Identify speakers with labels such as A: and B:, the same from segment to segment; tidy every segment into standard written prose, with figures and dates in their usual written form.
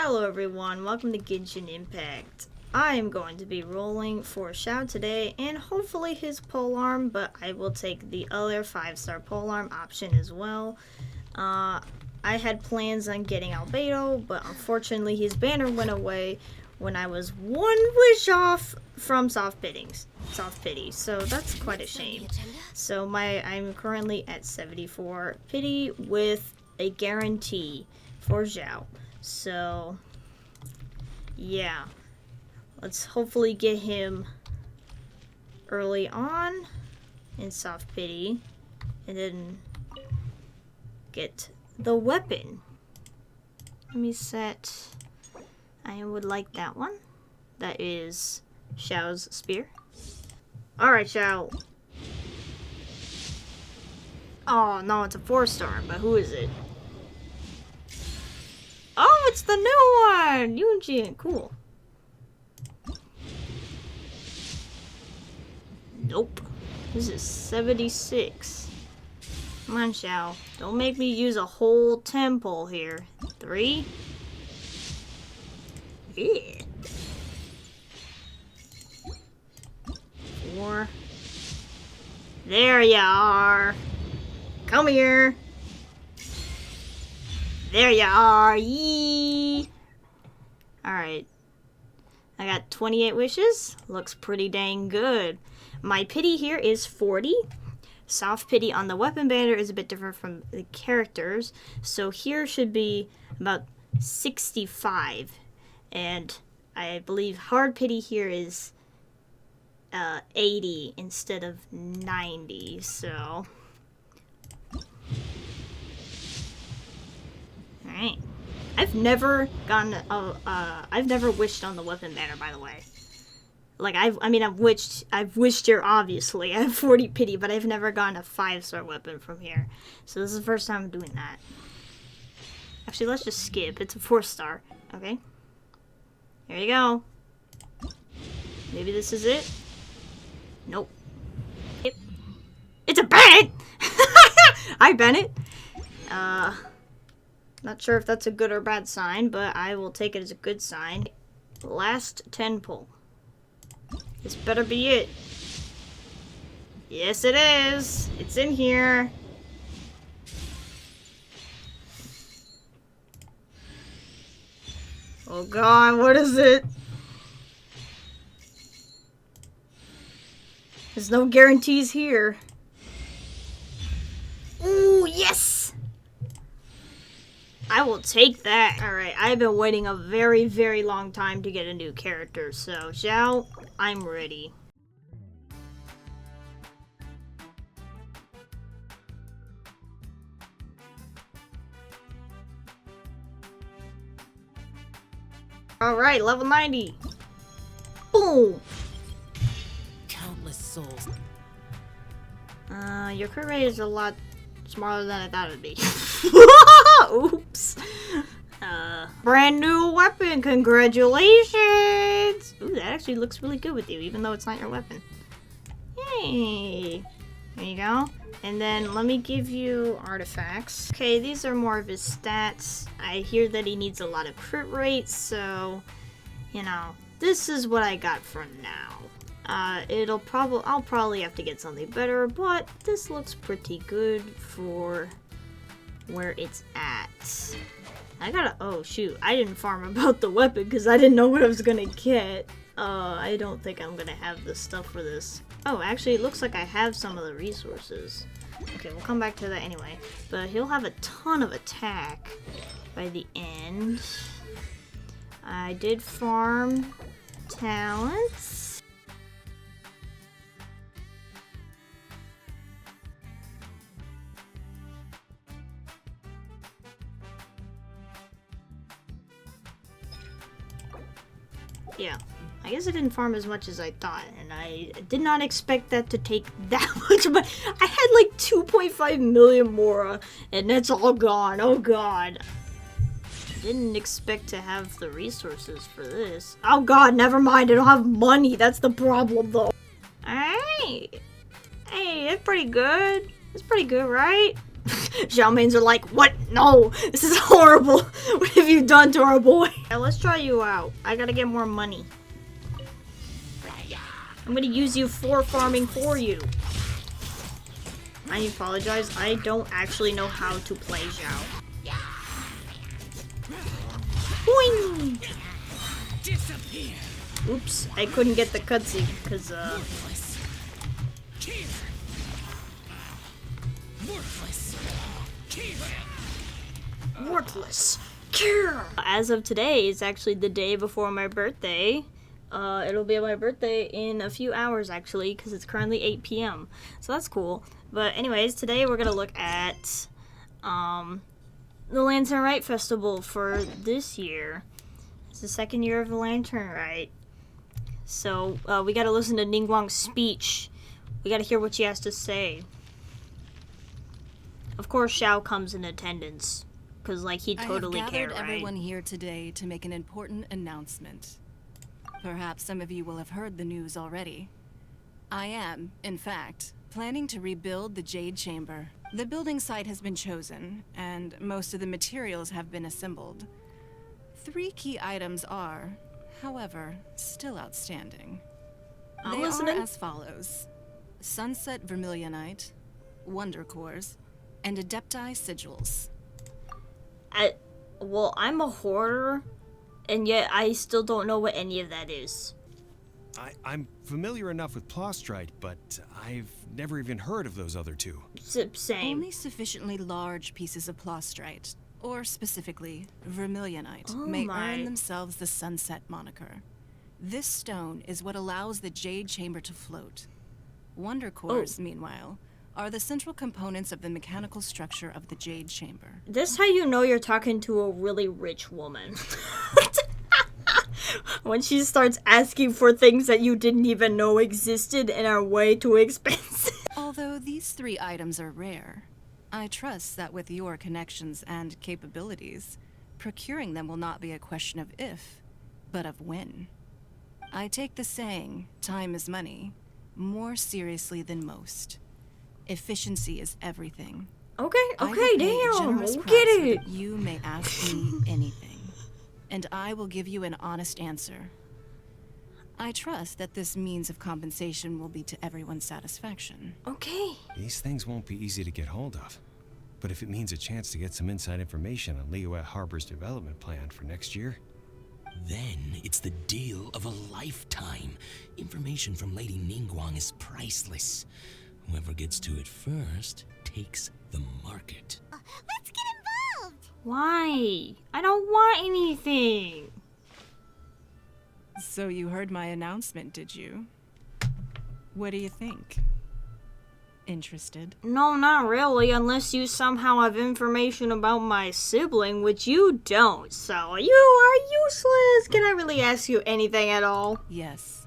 A: Hello everyone, welcome to Genshin Impact. I am going to be rolling for Xiao today and hopefully his polearm, but I will take the other 5-star polearm option as well. I had plans on getting Albedo, but unfortunately his banner went away when I was one wish off from soft pity, so that's quite a shame. So I'm currently at 74 pity with a guarantee for Xiao. So, yeah, let's hopefully get him early on in soft pity, and then get the weapon. Let me set, I would like that one. That is Xiao's spear. Alright, Xiao. Oh, no, it's a 4-star, but who is it? Oh, it's the new one! Yunjin, cool. Nope. This is 76. Come on, Xiao. Don't make me use a whole temple here. 3. Yeah. 4. There you are. Come here. There you are, yee! Alright. I got 28 wishes. Looks pretty dang good. My pity here is 40. Soft pity on the weapon banner is a bit different from the characters. So here should be about 65. And I believe hard pity here is 80 instead of 90. So... Alright. I've never gotten I've never wished on the weapon banner, by the way. Like, I've wished here, obviously. I have 40 pity, but I've never gotten a 5-star weapon from here. So this is the first time I'm doing that. Actually, let's just skip. It's a 4-star. Okay. Here you go. Maybe this is it? Nope. It's a Bennett! Hi, Bennett! Not sure if that's a good or bad sign, but I will take it as a good sign. Last 10 pull. This better be it. Yes, it is. It's in here. Oh god, what is it? There's no guarantees here. Ooh, yes! I will take that. Alright, I've been waiting a very, very long time to get a new character, so Xiao, I'm ready. Alright, level 90. Boom!
B: Countless souls.
A: Your crit rate is a lot smaller than I thought it would be. Oops. Brand new weapon. Congratulations. Ooh, that actually looks really good with you, even though it's not your weapon. Yay. There you go. And then let me give you artifacts. Okay, these are more of his stats. I hear that he needs a lot of crit rate, so, you know, this is what I got for now. I'll probably have to get something better, but this looks pretty good for where it's at. Oh shoot, I didn't farm about the weapon because I didn't know what I was gonna get. I don't think I'm gonna have the stuff for this. Oh, actually it looks like I have some of the resources. Okay, we'll come back to that anyway. But he'll have a ton of attack by the end. I did farm talents. Yeah, I guess I didn't farm as much as I thought, and I did not expect that to take that much, but I had like 2.5 million Mora, and that's all gone. Oh god. Didn't expect to have the resources for this. Oh god, never mind, I don't have money, that's the problem though. Alright. Hey, that's pretty good. That's pretty good, right? Xiaomains are like, what? No, this is horrible. What have you done to our boy? Now, let's try you out. I gotta get more money. I'm gonna use you for farming for you. I apologize. I don't actually know how to play Xiao. Boing!
B: Disappear.
A: Oops, I couldn't get the cutscene because worthless. As of today, it's actually the day before my birthday. It'll be my birthday in a few hours actually, because it's currently 8 p.m. So that's cool. But anyways, today we're gonna look at the Lantern Rite Festival for this year. It's the second year of the Lantern Rite. So we gotta listen to Ningguang's speech. We gotta hear what she has to say. Of course, Xiao comes in attendance, because like he totally
C: I have
A: cared,
C: gathered
A: right?
C: everyone here today to make an important announcement. Perhaps some of you will have heard the news already. I am, in fact, planning to rebuild the Jade Chamber. The building site has been chosen, and most of the materials have been assembled. 3 key items are, however, still outstanding.
A: I'm
C: They
A: listening.
C: are as follows: Sunset Vermilionite, Wonder Cores, and Adepti Sigils.
A: Well, I'm a hoarder, and yet I still don't know what any of that is.
D: I'm familiar enough with Plostrite, but I've never even heard of those other two.
A: Same.
C: Only sufficiently large pieces of Plostrite, or specifically Vermilionite,
A: Oh
C: may
A: my.
C: earn themselves the Sunset moniker. This stone is what allows the Jade Chamber to float. Wonder Cores, meanwhile, are the central components of the mechanical structure of the Jade Chamber.
A: This how you know you're talking to a really rich woman. When she starts asking for things that you didn't even know existed and are way too expensive.
C: Although these 3 items are rare, I trust that with your connections and capabilities, procuring them will not be a question of if, but of when. I take the saying, time is money, more seriously than most. Efficiency is everything.
A: Okay,
C: I will
A: okay,
C: pay a
A: damn,
C: generous
A: we'll
C: price
A: get
C: so
A: it.
C: that you may ask me anything, and I will give you an honest answer. I trust that this means of compensation will be to everyone's satisfaction.
A: Okay.
D: These things won't be easy to get hold of. But if it means a chance to get some inside information on Liyue Harbor's development plan for next year,
E: Then it's the deal of a lifetime. Information from Lady Ningguang is priceless. Whoever gets to it first takes the market.
F: Let's get involved!
A: Why? I don't want anything.
C: So you heard my announcement, did you? What do you think? Interested?
A: No, not really, unless you somehow have information about my sibling, which you don't. So you are useless. Can I really ask you anything at all?
C: Yes.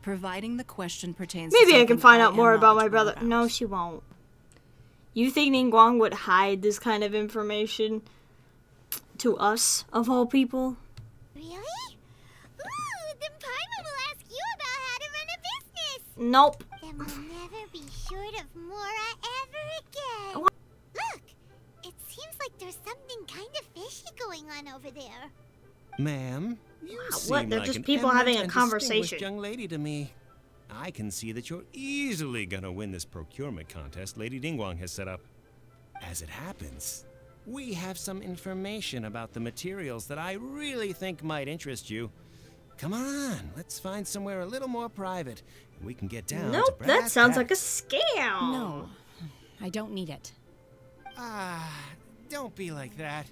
C: Providing the question pertains
A: Maybe
C: to
A: I can
C: something
A: find out
C: am
A: more about my
C: knowledgeable
A: brother.
C: about.
A: No, she won't. You think Ningguang would hide this kind of information to us, of all people?
F: Really? Ooh, then Paimon will ask you about how to run a business!
A: Nope.
F: Then we'll never be short of Mora ever again.
A: What?
F: Look! It seems like there's something kind of fishy going on over there.
D: ma'am, you
A: Wow,
D: seem
A: what? They're
D: like
A: just
D: an
A: people
D: eminent
A: having a
D: and
A: conversation.
D: distinguished young lady to me. I can see that you're easily gonna win this procurement contest Lady Ningguang has set up. As it happens, we have some information about the materials that I really think might interest you. Come on, let's find somewhere a little more private, and we can get down to
A: Nope,
D: brass
A: that sounds like a
D: tacks.
A: scam.
G: No, I don't need it.
D: Don't be like that.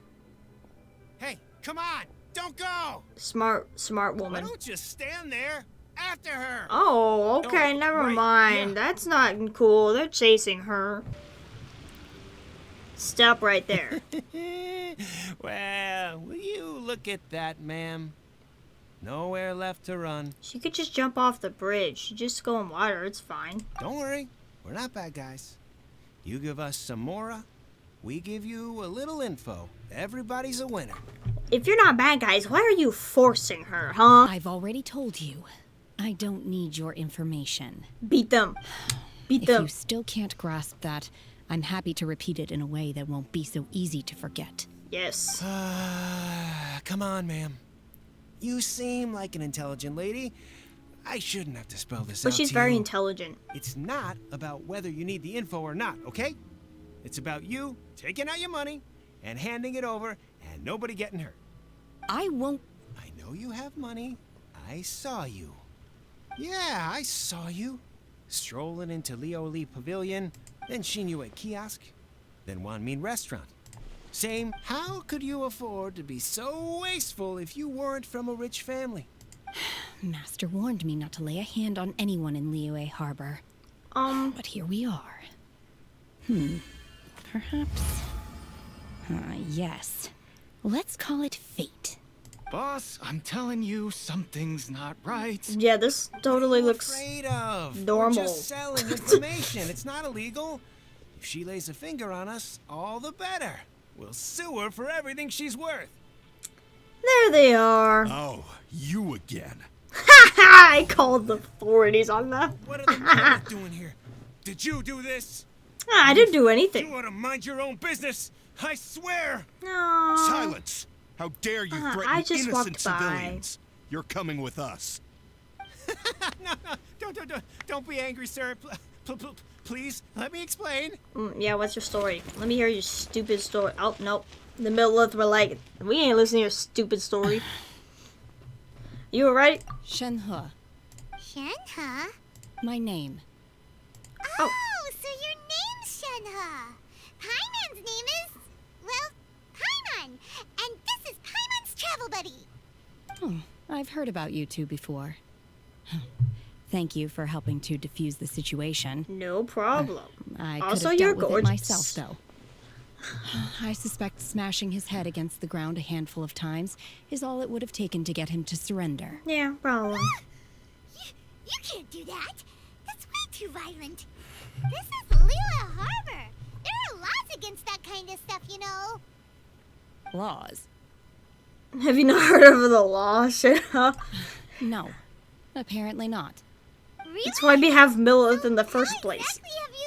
D: Hey, come on, don't go!
A: Smart
D: Why
A: woman.
D: don't you stand there? After her!
A: Oh, okay,
D: Oh,
A: never
D: right,
A: mind.
D: yeah.
A: That's not cool. They're chasing her. Stop right there.
D: Well, will you look at that, ma'am? Nowhere left to run.
A: She could just jump off the bridge. She just go in water. It's fine.
D: Don't worry, we're not bad guys. You give us some Mora, we give you a little info. Everybody's a winner.
A: If you're not bad guys, why are you forcing her, huh?
G: I've already told you. I don't need your information.
A: Beat them. Beat
G: If
A: them.
G: you still can't grasp that, I'm happy to repeat it in a way that won't be so easy to forget.
A: Yes.
D: Come on, ma'am. You seem like an intelligent lady. I shouldn't have to spell this out
A: But she's
D: to
A: very
D: you.
A: intelligent.
D: It's not about whether you need the info or not, okay? It's about you taking out your money and handing it over and nobody getting hurt.
G: I won't.
D: I know you have money. I saw you. Yeah, I saw you. Strolling into Leo Lee Pavilion, then Shinue Kiosk, then Wanmin Restaurant. Same, how could you afford to be so wasteful if you weren't from a rich family?
G: Master warned me not to lay a hand on anyone in Liyue Harbor. But here we are. Perhaps. Yes. Let's call it fate.
H: Boss, I'm telling you, something's not right.
A: Yeah, this totally looks
D: Afraid of?
A: normal.
D: We're just selling information. It's not illegal. If she lays a finger on us, all the better. We'll sue her for everything she's worth.
A: There they are.
I: Oh, you again.
A: I called the authorities on that.
D: What are the men doing here? Did you do this?
A: I didn't do
D: You
A: anything.
D: ought to mind your own business. I swear.
A: No.
I: Silence! How dare you threaten
A: I just
I: innocent
A: walked by.
I: civilians? You're coming with us.
D: No, don't be angry, sir. Please, let me explain.
A: Yeah, what's your story? Let me hear your stupid story. Oh, nope. In the middle of, we're like, we ain't listening to your stupid story. You alright?
G: Shenhe,
F: Shenhe?
G: my name.
F: Oh, so your name's Shenhe. Paimon's name is, well, Paimon. And this is Paimon's travel buddy.
G: Oh, I've heard about you two before. Thank you for helping to defuse the situation.
A: No problem.
G: I
A: Also,
G: could have
A: you're
G: dealt with it
A: gorgeous.
G: myself, though. I suspect smashing his head against the ground a handful of times is all it would have taken to get him to surrender.
A: Yeah, problem.
F: You can't do that. That's way too violent. This is Liyue Harbor. There are laws against that kind of stuff, you know.
G: Laws?
A: Have you not heard of the law, Shenhe?
G: No, apparently not.
F: Really?
A: That's why we have Millith in the
F: How
A: first place.
F: exactly have you...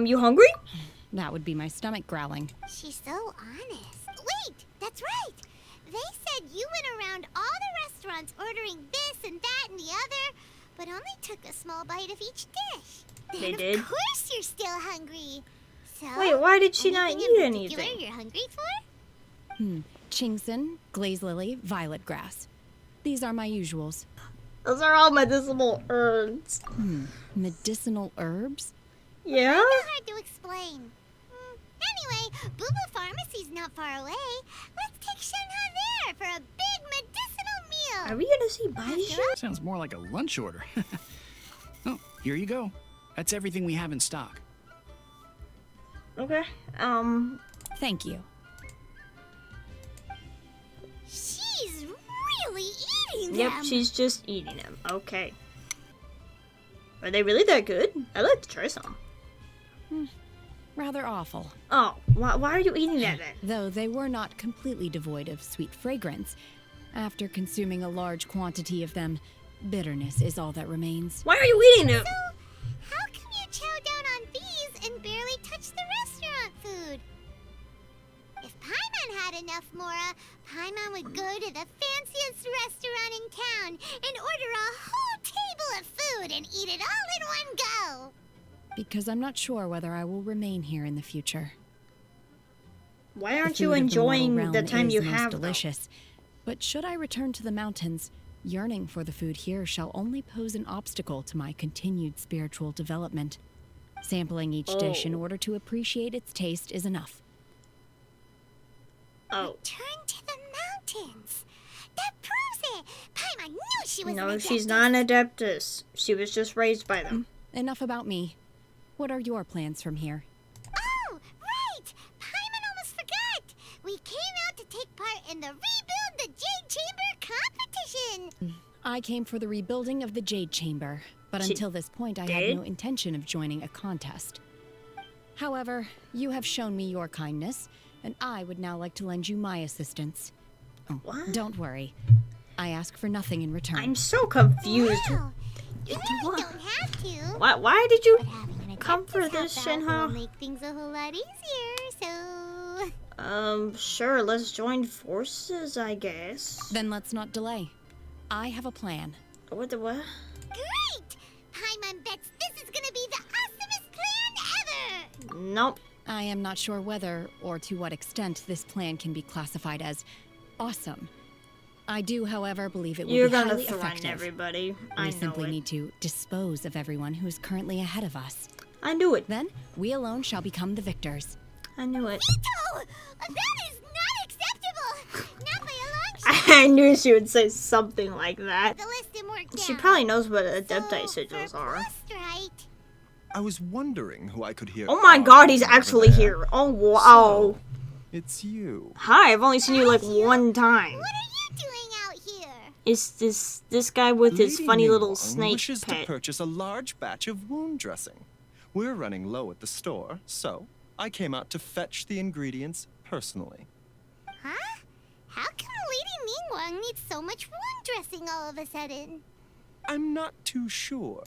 A: You hungry?
G: That would be my stomach growling.
F: She's so honest. Wait, that's right. They said you went around all the restaurants ordering this and that and the other, but only took a small bite of each dish. Then
A: They did?
F: Of course you're still hungry. So,
A: Wait, why did she not
F: anything
A: eat
F: in particular
A: anything?
F: you're hungry for?
G: Chingson, glaze lily, violet grass. These are my usuals.
A: Those are all medicinal herbs.
G: Medicinal herbs?
A: Yeah?
F: Hard to explain. Anyway, Boo Boo Pharmacy's not far away. Let's take Shenhe there for a big medicinal meal.
A: Are we gonna see Bandicam?
H: Sounds more like a lunch order. Oh, here you go. That's everything we have in stock.
A: Okay.
G: Thank you.
F: She's really eating
A: Yep,
F: them.
A: she's just eating them. Okay. Are they really that good? I'd like to try some.
G: Rather awful.
A: Oh, why are you eating that then?
G: Though they were not completely devoid of sweet fragrance. After consuming a large quantity of them, bitterness is all that remains.
A: Why are you eating them?
F: So, how come you chow down on these and barely touch the restaurant food? If Paimon had enough Mora, Paimon would go to the fanciest restaurant in town and order a whole table of food and eat it all in one go.
G: Because I'm not sure whether I will remain here in the future.
A: Why
G: The
A: aren't
G: food
A: you
G: of the mortal
A: enjoying the
G: realm
A: time
G: is
A: you
G: most
A: have, though?
G: delicious. But should I return to the mountains, yearning for the food here shall only pose an obstacle to my continued spiritual development. Sampling each dish in
A: Oh.
G: order to appreciate its taste is enough.
A: Oh.
F: Turn to the mountains. That proves it. Paimon knew she was
A: No,
F: an
A: she's
F: adeptus.
A: not an adeptus. She was just raised by them.
G: Enough about me. What are your plans from here?
F: Oh, right! Paimon almost forgot! We came out to take part in the Rebuild the Jade Chamber competition!
G: I came for the rebuilding of the Jade Chamber, but
A: She
G: until this point I
A: did?
G: had no intention of joining a contest. However, you have shown me your kindness, and I would now like to lend you my assistance. Oh,
A: What?
G: don't worry. I ask for nothing in return.
A: I'm so confused.
F: Wow!
A: What?
F: Don't have to.
A: Why did you
F: But having an
A: come for
F: adeptus
A: this,
F: help out will
A: Shenhe?
F: make things a whole lot easier, so...
A: Sure, let's join forces, I guess.
G: Then let's not delay. I have a plan.
A: What the what?
F: Great! Paimon bets this is gonna be the awesomest plan ever!
A: Nope.
G: I am not sure whether or to what extent this plan can be classified as awesome. I do, however, believe it will
A: You're
G: be
A: gonna
G: highly
A: threaten
G: effective.
A: everybody.
G: We
A: I know
G: simply
A: it.
G: need to dispose of everyone who is currently ahead of us.
A: I knew it.
G: Then, we alone shall become the victors.
A: I knew it.
F: Veto! That is not acceptable! Not by a long shot!
A: I knew she would say something like that.
F: The list didn't work
A: She
F: down.
A: probably knows what adepti
F: So,
A: sigils
F: for
A: are.
F: Prostrate,
I: I was wondering who I could hear.
A: Oh my god, he's
I: over
A: actually
I: there.
A: here. Oh wow.
I: So, it's you.
A: Hi, I've only seen you like
F: Hi,
A: one time.
F: what are you doing out here?
A: Is this guy with his
I: Lady
A: funny little
I: Ningguang
A: snake
I: wishes to
A: pet?
I: purchase a large batch of wound dressing. We're running low at the store, so I came out to fetch the ingredients personally.
F: Huh? How come Lady Ningguang needs so much wound dressing all of a sudden?
I: I'm not too sure.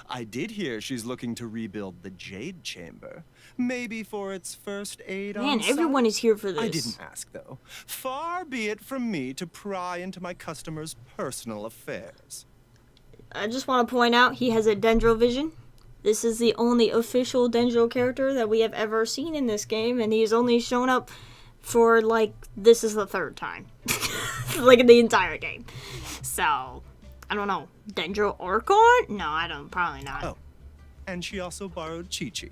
I: I did hear she's looking to rebuild the Jade Chamber. Maybe for its first aid
A: Man,
I: on
A: everyone
I: site?
A: is here for this.
I: I didn't ask, though. Far be it from me to pry into my customers' personal affairs.
A: I just want to point out he has a Dendro vision. This is the only official Dendro character that we have ever seen in this game, and he's only shown up for like this is the third time, like in the entire game. So I don't know, Dendro Orcon? No, I don't. Probably not.
I: Oh, and she also borrowed Chi-Chi,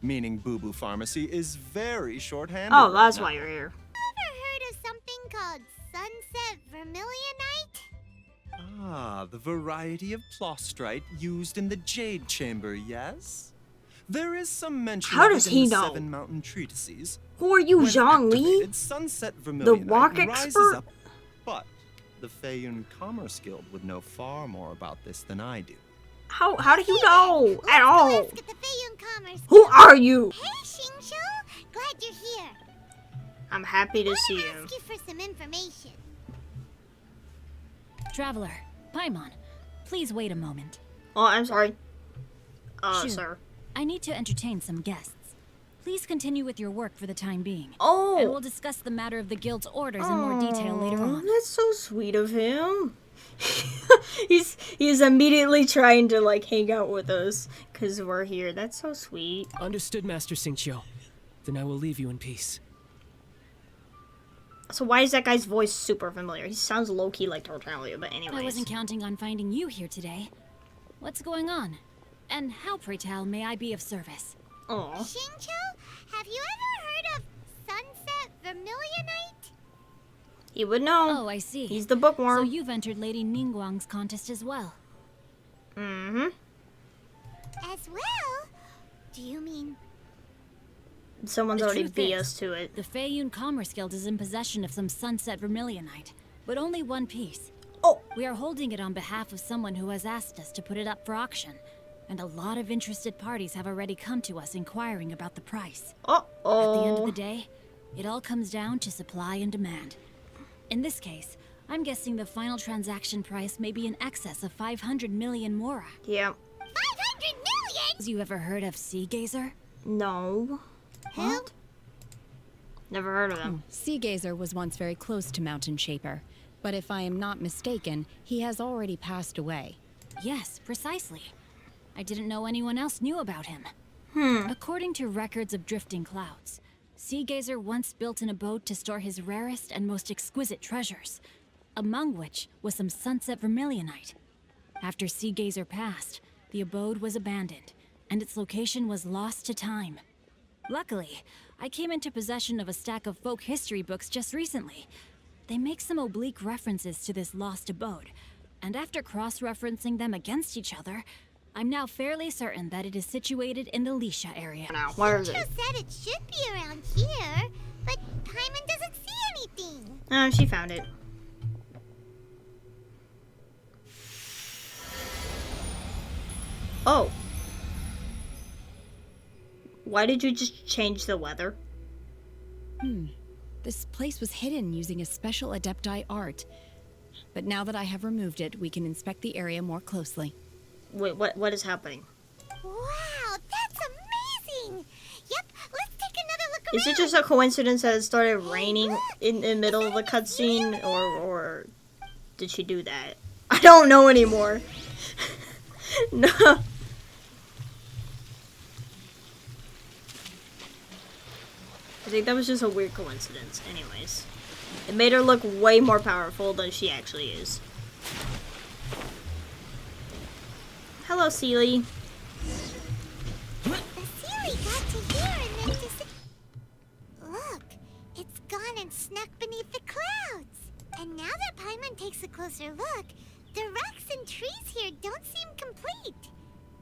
I: meaning Boo Boo Pharmacy is very short-handed.
A: Oh,
I: right
A: that's
I: now.
A: why you're here.
F: Ever heard of something called Sunset Vermilionite?
I: Ah, the variety of plostrite used in the Jade Chamber, yes? There is some mention
A: How
I: of
A: does
I: it in
A: he
I: the
A: know?
I: 7 mountain treatises.
A: Who are you,
I: When
A: Zhang Li?
I: activated, Sunset Vermilionite
A: walk
I: rises
A: expert?
I: up, but the Feiyun Commerce Guild would know far more about this than I do.
A: How do you know at all?
F: Let's get the Feiyun Commerce.
A: Who are you?
F: Hey, Xingqiu! Glad you're here.
A: I'm happy to
F: I
A: see
F: wanna
A: you.
F: ask you for some information.
G: Traveler, Paimon, please wait a moment.
A: Oh, I'm sorry.
G: Shoot.
A: Sir.
G: I need to entertain some guests. Please continue with your work for the time being. And
A: Oh.
G: we'll discuss the matter of the guild's orders in more detail later
A: Aw,
G: on.
A: That's so sweet of him. he's immediately trying to like hang out with us because we're here. That's so sweet.
B: Understood, Master Xingqiu. Then I will leave you in peace.
A: So why is that guy's voice super familiar? He sounds low-key like Tartaglia, but anyways.
G: I wasn't counting on finding you here today. What's going on? And how, pray tell, may I be of service?
A: Aw.
F: Xingqiu, have you ever heard of Sunset Vermilionite?
A: He would know.
G: Oh, I see.
A: He's the
G: So
A: bookworm.
G: you've entered Lady Ningguang's contest as well.
A: Mm-hmm.
F: As well? Do you mean...
A: Someone's
G: The
A: already
G: truth
A: beat
G: is,
A: us to it.
G: The Feiyun Commerce Guild is in possession of some Sunset Vermilionite, but only one piece.
A: Oh.
G: We are holding it on behalf of someone who has asked us to put it up for auction, and a lot of interested parties have already come to us inquiring about the price. At the end of
A: Uh-oh.
G: the day, it all comes down to supply and demand. In this case, I'm guessing the final transaction price may be in excess of 500 million mora.
A: Yeah.
F: 500 million?
G: Have you ever heard of Sea Gazer?
A: No.
F: Who?
A: Never heard of him.
G: Sea Gazer was once very close to Mountain Shaper, but if I am not mistaken, he has already passed away. Yes, precisely. I didn't know anyone else knew about him. According to records of drifting clouds, Sea Gazer once built an abode to store his rarest and most exquisite treasures, among which was some Sunset Vermilionite. After Sea Gazer passed, the abode was abandoned, and its location was lost to time. Luckily, I came into possession of a stack of folk history books just recently. They make some oblique references to this lost abode, and after cross-referencing them against each other, I'm now fairly certain that it is situated in the Lisha area.
A: Now, where is
F: Xingqiu
A: it?
F: said it should be around here, but Paimon doesn't see anything.
A: Oh, she found it. Oh. Why did you just change the weather?
G: This place was hidden using a special Adepti art. But now that I have removed it, we can inspect the area more closely.
A: Wait, what is happening?
F: Wow, that's amazing! Yep, let's take another look around.
A: Is it just a coincidence that it started raining in the middle of the cutscene, or did she do that? I don't know anymore. No. I think that was just a weird coincidence. Anyways, it made her look way more powerful than she actually is. Hello, Seely.
F: The Sealy got to here and then Look, it's gone and snuck beneath the clouds. And now that Paimon takes a closer look, the rocks and trees here don't seem complete.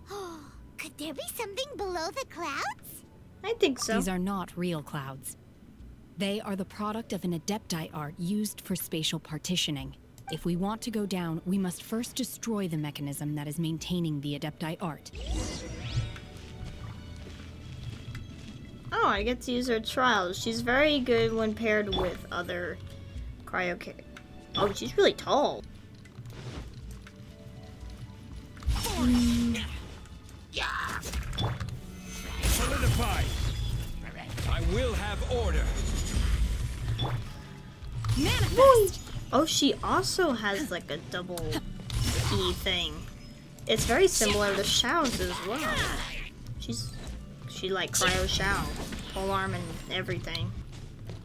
F: Oh, could there be something below the clouds?
A: I think so.
G: These are not real clouds. They are the product of an adepti art used for spatial partitioning. If we want to go down, we must first destroy the mechanism that is maintaining the adepti art.
A: Oh, I get to use her trials. She's very good when paired with other cryo. Oh, she's really tall.
J: Solidify. I will have order.
G: Manifest!
A: Oh, she also has like a double E thing. It's very similar to Xiao's as well. She like cryo Xiao, polearm and everything.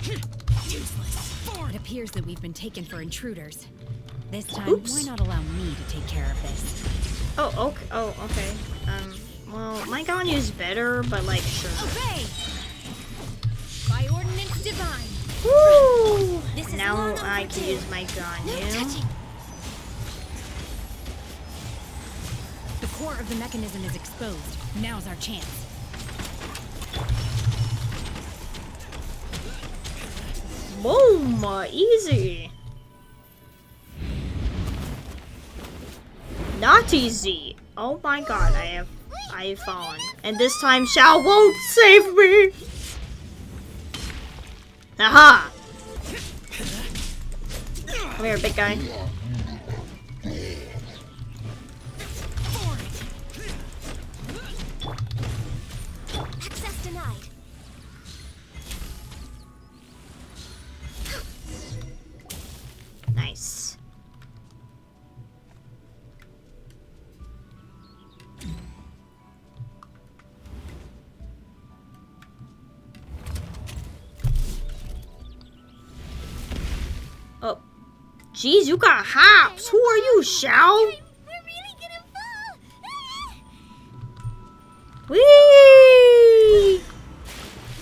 G: It appears that we've been taken for intruders. This time,
A: Oops.
G: why not allow me to take care of this?
A: Oh, okay. Oh, okay. Well, my Ganyu's better, but like, sure.
G: Obey! By ordinance divine.
A: Woo!
G: This is
A: Now
G: long
A: I can
G: overdue.
A: use my Ganyu.
G: The core of the mechanism is exposed. Now's our chance.
A: Boom! Easy. Not easy. Oh my god, I have fallen. And this time Xiao won't save me! Aha! Come here, big guy.
F: Access denied.
A: Nice. Oh. Jeez, you got hops. Who are you, Xiao?
F: We're really gonna fall.
A: Whee!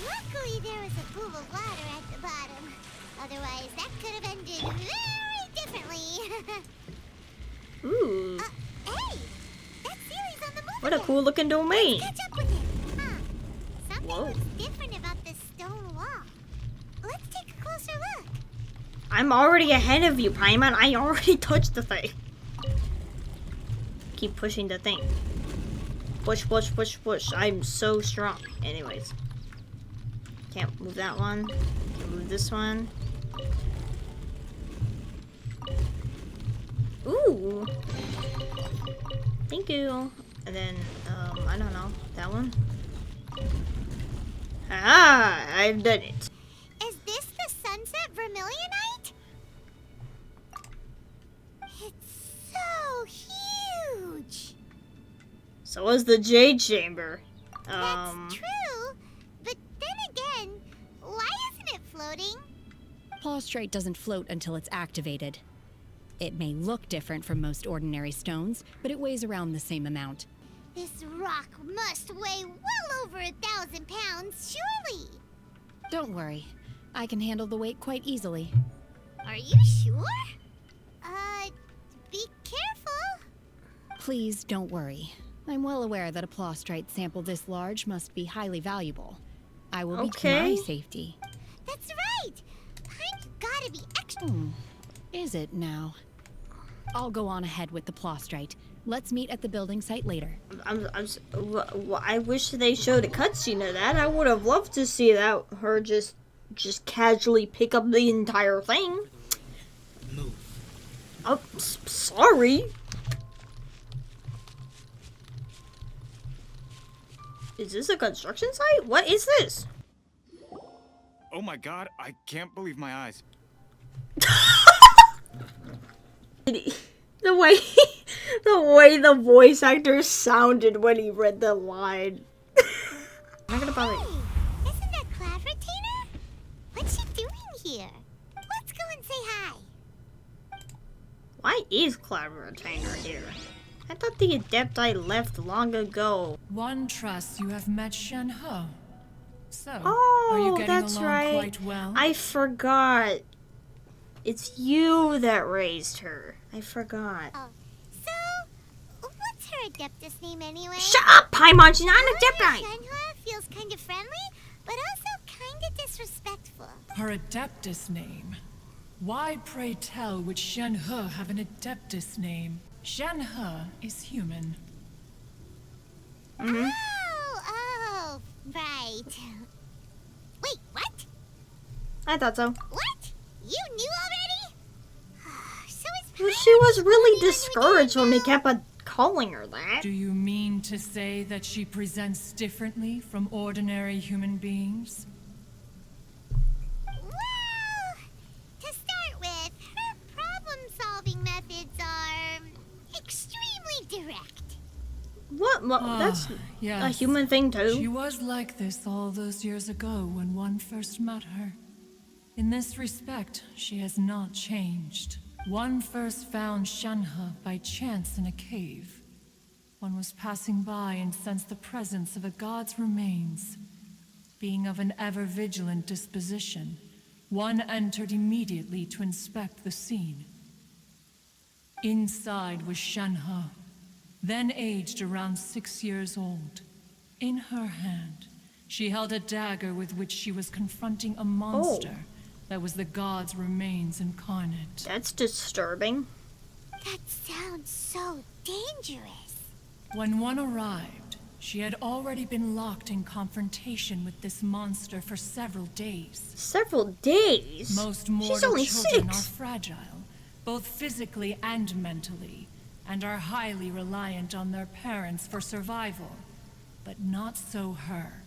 F: Luckily, there was a pool of water at the bottom. Otherwise, that could have ended very differently.
A: Ooh.
F: Hey, that Sealy's on the move.
A: What a cool looking domain.
F: Catch up with him. Huh. Something
A: Whoa.
F: looks different about this stone wall. Let's take a closer look.
A: I'm already ahead of you, Paimon. I already touched the thing. Keep pushing the thing. Push, push, push, push. I'm so strong. Anyways. Can't move that one. Can't move this one. Ooh. Thank you. And then, I don't know. That one? Ah, I've done it.
F: Is this the sunset vermilionite? It's so huge.
A: So is the Jade Chamber.
F: That's true. But then again, why isn't it floating?
G: Plaustrate doesn't float until it's activated. It may look different from most ordinary stones, but it weighs around the same amount.
F: This rock must weigh well over 1,000 pounds, surely.
G: Don't worry. I can handle the weight quite easily.
F: Are you sure? Be careful.
G: Please don't worry. I'm well aware that a plaustrite sample this large must be highly valuable. I will be to my safety.
F: That's right. I've gotta be extra.
G: Is it now? I'll go on ahead with the plaustrite. Let's meet at the building site later.
A: I wish they showed a cutscene of that. I would have loved to see that her just casually pick up the entire thing.
E: Move.
A: Oh, sorry. Is this a construction site? What is this?
K: Oh my god, I can't believe my eyes.
A: The way the voice actor sounded when he read the line. I'm not gonna bother you.
F: Hey, isn't that Cloud Retainer? What's she doing here? Let's go and say hi.
A: Why is Cloud Retainer here? I thought the Adepti left long ago.
L: One trusts you have met Shenhe. So,
A: Oh,
L: are you getting
A: that's
L: along
A: right.
L: quite well?
A: I forgot. It's you that raised her. I forgot.
F: Oh, so what's her Adeptus name anyway?
A: Shut up, Paimon! She's not an Adepti!
F: Shenhe feels kind of friendly, but also kind of disrespectful.
L: Her Adeptus name. Why, pray tell, would Shenhe have an Adeptus name? Shenhe is human.
A: Mm-hmm.
F: Oh, right. Wait, what?
A: I thought so.
F: What? You knew already? So is
A: Well, she was really discouraged when we kept calling her that.
L: Do you mean to say that she presents differently from ordinary human beings?
F: Well, to start with, her problem-solving methods are extremely direct.
A: What? That's
L: yes.
A: a human thing too.
L: She was like this all those years ago when one first met her. In this respect, she has not changed. One first found Shenhe by chance in a cave. One was passing by and sensed the presence of a god's remains. Being of an ever-vigilant disposition, one entered immediately to inspect the scene. Inside was Shenhe, then aged around 6 years old. In her hand, she held a dagger with which she was confronting a monster that was the god's remains incarnate.
A: That's disturbing.
F: That sounds so dangerous.
L: When one arrived, she had already been locked in confrontation with this monster for several days.
A: Several days?
L: Most
A: She's
L: mortal
A: only
L: children
A: 6.
L: are fragile, both physically and mentally, and are highly reliant on their parents for survival. But not so her.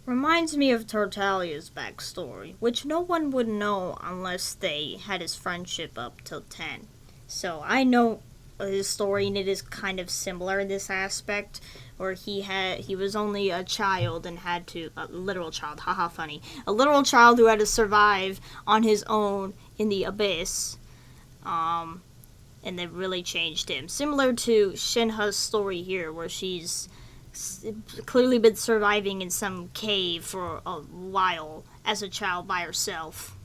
A: Reminds me of Tartaglia's backstory, which no one would know unless they had his friendship up till 10. So I know his story, and it is kind of similar in this aspect, where he was only a child and had to a literal child, haha funny, a literal child who had to survive on his own in the abyss, and that really changed him. Similar to Shenhe's story here, where she's clearly been surviving in some cave for a while as a child by herself,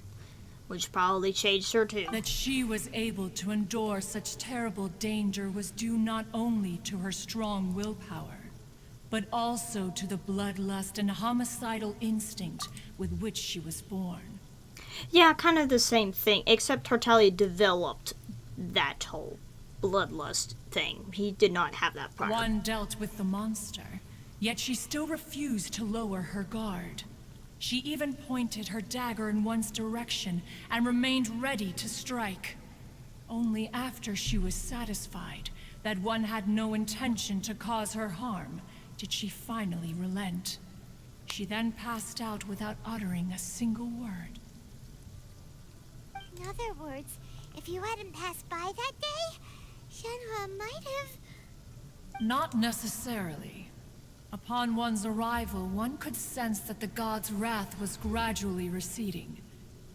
A: which probably changed her too.
L: That she was able to endure such terrible danger was due not only to her strong willpower, but also to the bloodlust and homicidal instinct with which she was born.
A: Yeah, kind of the same thing, except Tartaglia developed that whole bloodlust thing. He did not have that part.
L: One dealt with the monster, yet she still refused to lower her guard. She even pointed her dagger in one's direction and remained ready to strike. Only after she was satisfied that one had no intention to cause her harm did she finally relent. She then passed out without uttering a single word.
F: In other words, if you hadn't passed by that day, Shenhe might have...
L: Not necessarily. Upon one's arrival, one could sense that the god's wrath was gradually receding.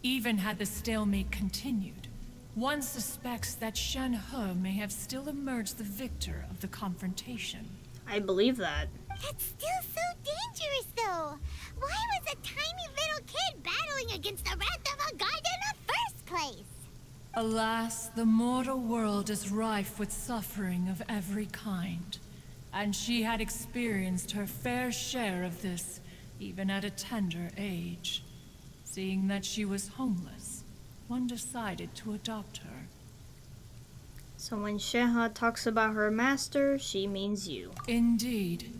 L: Even had the stalemate continued, one suspects that Shenhe may have still emerged the victor of the confrontation.
A: I believe that.
F: That's still so dangerous, though. Why was a tiny little kid battling against the wrath of a god in the first place?
L: Alas, the mortal world is rife with suffering of every kind. And she had experienced her fair share of this, even at a tender age. Seeing that she was homeless, one decided to adopt her.
A: So when Shenhe talks about her master, she means you.
L: Indeed.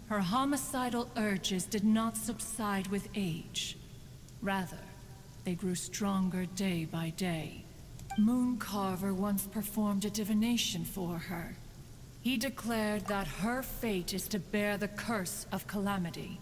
L: Her homicidal urges did not subside with age. Rather, they grew stronger day by day. Mooncarver once performed a divination for her. He declared that her fate is to bear the curse of calamity.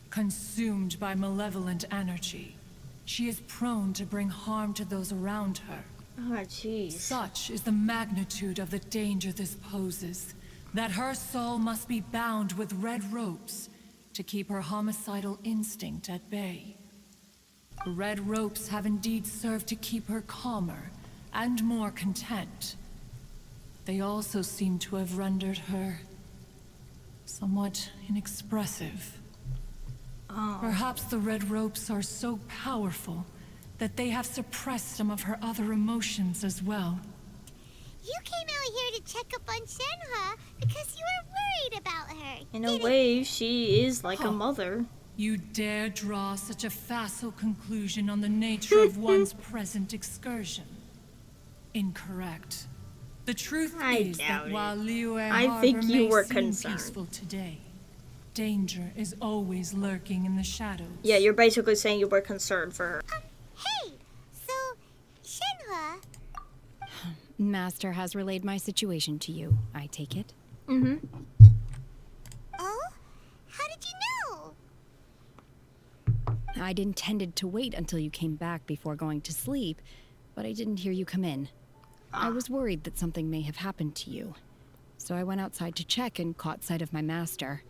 L: Consumed by malevolent energy, she is prone to bring harm to those around her.
A: Oh, jeez.
L: Such is the magnitude of the danger this poses, that her soul must be bound with red ropes to keep her homicidal instinct at bay. The red ropes have indeed served to keep her calmer and more content. They also seem to have rendered her somewhat inexpressive.
A: Oh.
L: Perhaps the red ropes are so powerful that they have suppressed some of her other emotions as well.
F: You came out here to check up on Shenhe because you were worried about her.
A: In a way, she is like a mother.
L: You dare draw such a facile conclusion on the nature of one's present excursion? Incorrect. The truth is that while Liyue Harbor may seem peaceful today, danger is always lurking in the shadows.
A: Yeah, you're basically saying you were concerned for her.
F: Hey, so Shenhe...
G: Master has relayed my situation to you, I take it?
F: Mm-hmm. Oh? How did you know?
G: I'd intended to wait until you came back before going to sleep, but I didn't hear you come in. I was worried that something may have happened to you, so I went outside to check and caught sight of my master.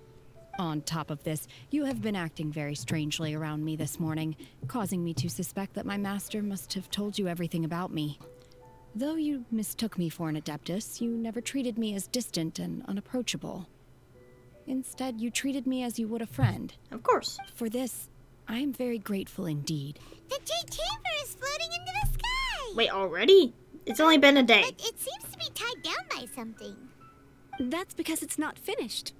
G: On top of this, you have been acting very strangely around me this morning, causing me to suspect that my master must have told you everything about me. Though you mistook me for an adeptus, you never treated me as distant and unapproachable. Instead, you treated me as you would a friend.
A: Of course.
G: For this, I am very grateful indeed.
F: The Jade Chamber is floating into the sky!
A: Wait, already? It's only been a day.
F: But it seems to be tied down by something.
M: That's because it's not finished.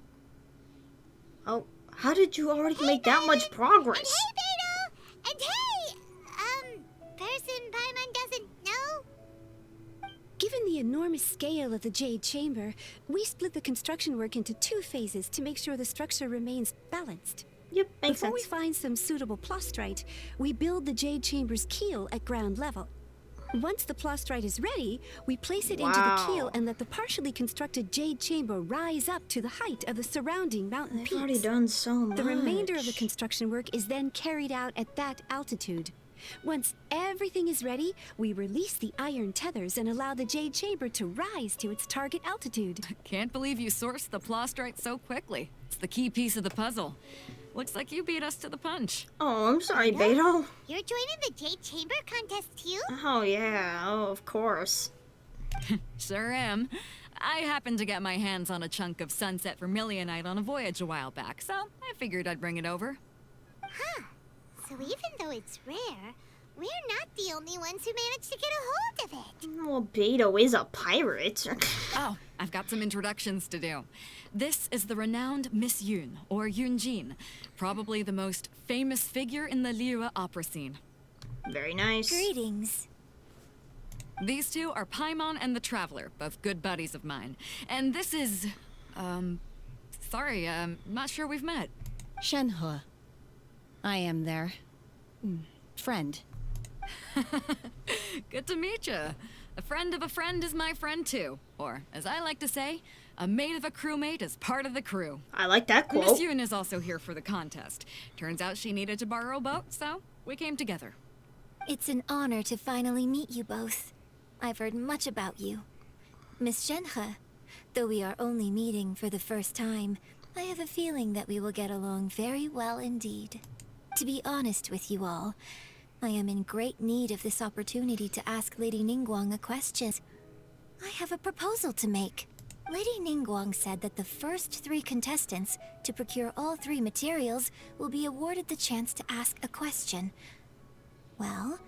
A: Oh, how did you already make that much progress?
F: And hey, Beto! And hey, person Paimon doesn't know?
M: Given the enormous scale of the Jade Chamber, we split the construction work into 2 phases to make sure the structure remains balanced.
A: Yep, makes sense.
M: Before we find some suitable plastrite, we build the Jade Chamber's keel at ground level. Once the plastrite is ready, we place it into the keel and let the partially constructed Jade Chamber rise up to the height of the surrounding mountain peaks.
A: They've already done so much.
M: The remainder of the construction work is then carried out at that altitude. Once everything is ready, we release the iron tethers and allow the Jade Chamber to rise to its target altitude.
C: Can't believe you sourced the plastrite so quickly. It's the key piece of the puzzle. Looks like you beat us to the punch.
A: Oh, I'm sorry, Beto.
F: You're joining the Jade Chamber contest too?
A: Oh, yeah. Oh, of course.
C: Sure am. I happened to get my hands on a chunk of sunset vermilionite on a voyage a while back, so I figured I'd bring it over.
F: Huh. So even though it's rare, we're not the only ones who managed to get a hold of it.
A: Well, Beto is a pirate.
C: Oh, I've got some introductions to do. This is the renowned Miss Yun, or Yunjin, probably the most famous figure in the Liyue opera scene.
A: Very nice.
F: Greetings.
C: These two are Paimon and the Traveler, both good buddies of mine. And this is, sorry, not sure we've met.
G: Shenhe. I am their friend.
C: Good to meet you. A friend of a friend is my friend too. Or, as I like to say, a mate of a crewmate is part of the crew.
A: I like that quote.
C: Miss Yun is also here for the contest. Turns out she needed to borrow a boat, so we came together.
F: It's an honor to finally meet you both. I've heard much about you. Miss Shenhe, though we are only meeting for the first time, I have a feeling that we will get along very well indeed. To be honest with you all, I am in great need of this opportunity to ask Lady Ningguang a question. I have a proposal to make. Lady Ningguang said that the first 3 contestants to procure all 3 materials will be awarded the chance to ask a question. Well,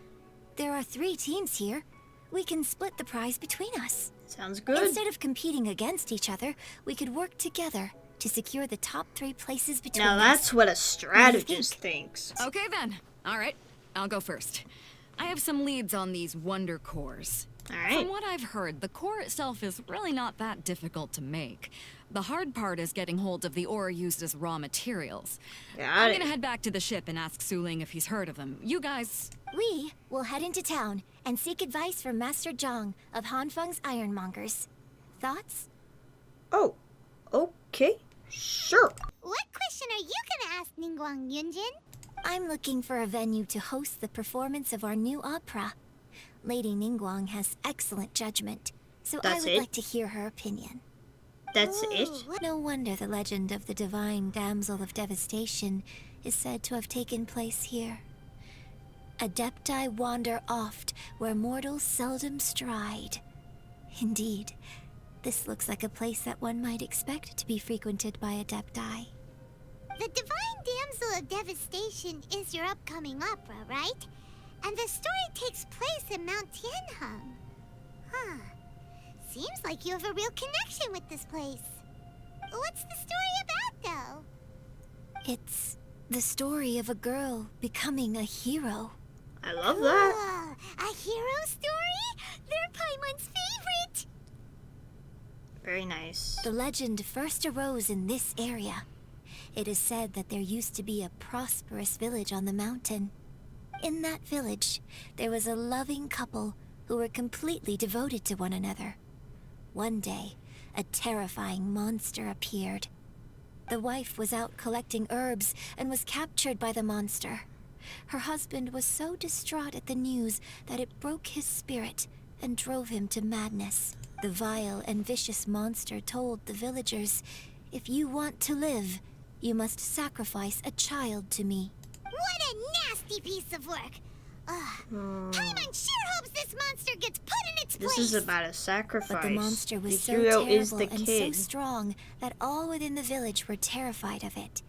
F: there are 3 teams here. We can split the prize between us.
A: Sounds good.
F: Instead of competing against each other, we could work together to secure the top 3 places between us.
A: Now that's what a strategist thinks.
C: Okay then. All right, I'll go first. I have some leads on these wonder cores.
A: All right.
C: From what I've heard, the core itself is really not that difficult to make. The hard part is getting hold of the ore used as raw materials. I'm gonna head back to the ship and ask Su Ling if he's heard of them. You guys...
F: We will head into town and seek advice from Master Zhang of Hanfeng's Ironmongers. Thoughts?
A: Oh, okay, sure.
F: What question are you gonna ask Ningguang, Yunjin?
N: I'm looking for a venue to host the performance of our new opera. Lady Ningguang has excellent judgment, so I would like to hear her opinion.
A: That's it?
N: No wonder the legend of the divine damsel of devastation is said to have taken place here. Adepti wander oft where mortals seldom stride. Indeed, this looks like a place that one might expect to be frequented by Adepti.
F: The Divine Damsel of Devastation is your upcoming opera, right? And the story takes place in Mount Tianheng. Huh. Seems like you have a real connection with this place. What's the story about, though?
N: It's the story of a girl becoming a hero.
A: I love that.
F: A hero story? They're Paimon's favorite!
A: Very nice.
N: The legend first arose in this area. It is said that there used to be a prosperous village on the mountain. In that village, there was a loving couple who were completely devoted to one another. One day, a terrifying monster appeared. The wife was out collecting herbs and was captured by the monster. Her husband was so distraught at the news that it broke his spirit and drove him to madness. The vile and vicious monster told the villagers, "If you want to live, you must sacrifice a child to me."
F: What a nasty piece of work! Paimon sure hopes this monster gets put in its place!
A: This is about a sacrifice.
N: But the monster was so
A: hero is
N: terrible
A: the
N: and
A: kid.
N: so strong that all within the village were terrified of it.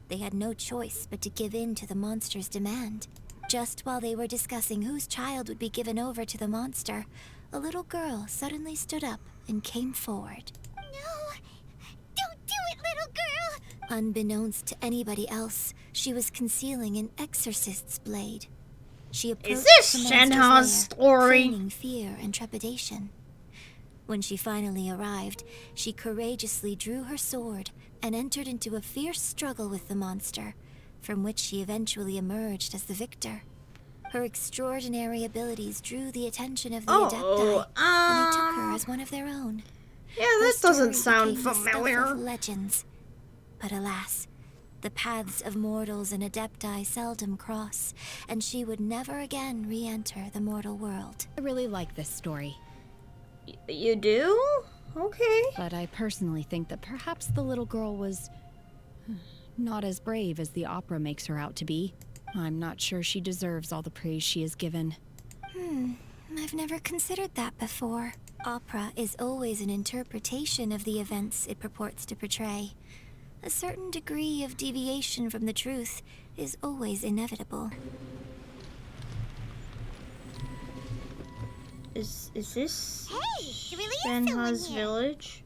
N: They had no choice but to give in to the monster's demand. Just while they were discussing whose child would be given over to the monster, a little girl suddenly stood up and came forward.
F: No! Don't do it, little girl!
N: Unbeknownst to anybody else, she was concealing an exorcist's blade. She approached
A: Is this
N: the
A: Shenhe's
N: monster's lair,
A: story?
N: feigning fear and trepidation. When she finally arrived, she courageously drew her sword and entered into a fierce struggle with the monster, from which she eventually emerged as the victor. Her extraordinary abilities drew the attention of the Adepti, and they took her as one of their own.
A: Yeah,
N: Her
A: that doesn't
N: story
A: sound
N: became the stuff
A: familiar.
N: of legends. But alas, the paths of mortals and Adepti seldom cross, and she would never again re-enter the mortal world.
G: I really like this story.
A: You do? Okay.
G: But I personally think that perhaps the little girl was not as brave as the opera makes her out to be. I'm not sure she deserves all the praise she is given.
N: I've never considered that before. Opera is always an interpretation of the events it purports to portray. A certain degree of deviation from the truth is always inevitable.
A: Is this
F: Hey, there really is
A: Shenhe's
F: someone here.
A: village?